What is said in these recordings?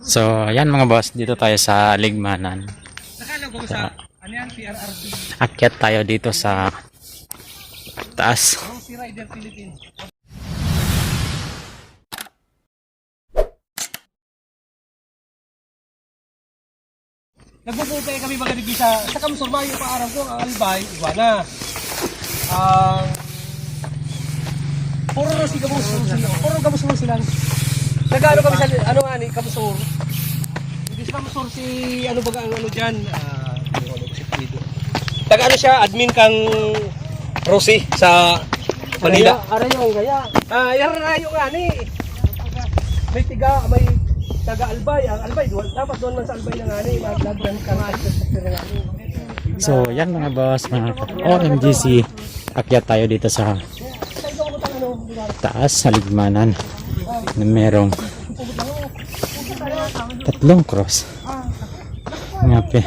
So, ayan mga boss, dito tayo sa Ligmanan. So, akyat tayo dito sa taas. Nagbubukay kami mga digisa. Sa kamsurma yung paaraw ko, ang albay, iguana. Ang puro si kamusur sila. Puro kamusur sila. Nag-ano kami sa ano nga ni kamusur. Hindi si kamusur si ano baga ang ano dyan. Taga ano siya, admin kang Rosie sa Manila. Arayo, gaya. Yarayo nga ni. May tiga, may taga-albay. Ang albay, dapat doon man sa albay na nga ni. Maglagyan ka nga. So, yan mga boss, mga OMGC. Akyat tayo dito sa taas sa Ligmanan na merong 3 cross. Ngapi.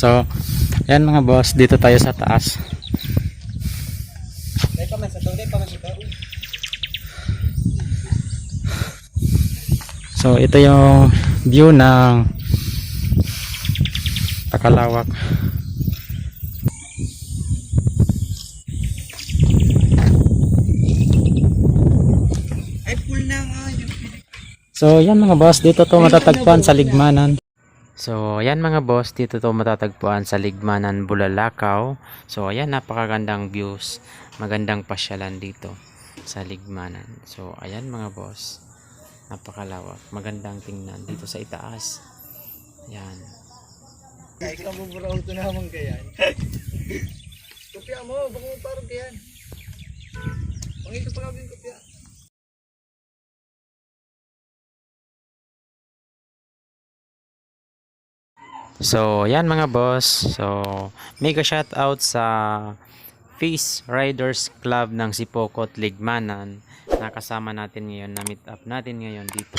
So, yan mga boss, dito tayo sa taas. So, ito yung view ng Takalawak. So, yan mga boss, dito to matatagpuan sa Ligmanan. So, ayan mga boss, dito to matatagpuan sa Ligmanan, Bulalakaw. So, ayan, napakagandang views. Magandang pasyalan dito sa Ligmanan. So, ayan mga boss, napakalawak. Magandang tingnan dito sa itaas. Ayan. Ay, kabuburaw ito naman kayan. Kopya mo, baka mo parang kayan. Pangito pa kami kopya. So, yan mga boss. So, mega shout out sa Face Riders Club ng Sipokot, Ligmanan. Nakasama natin ngayon, na meet up natin ngayon dito.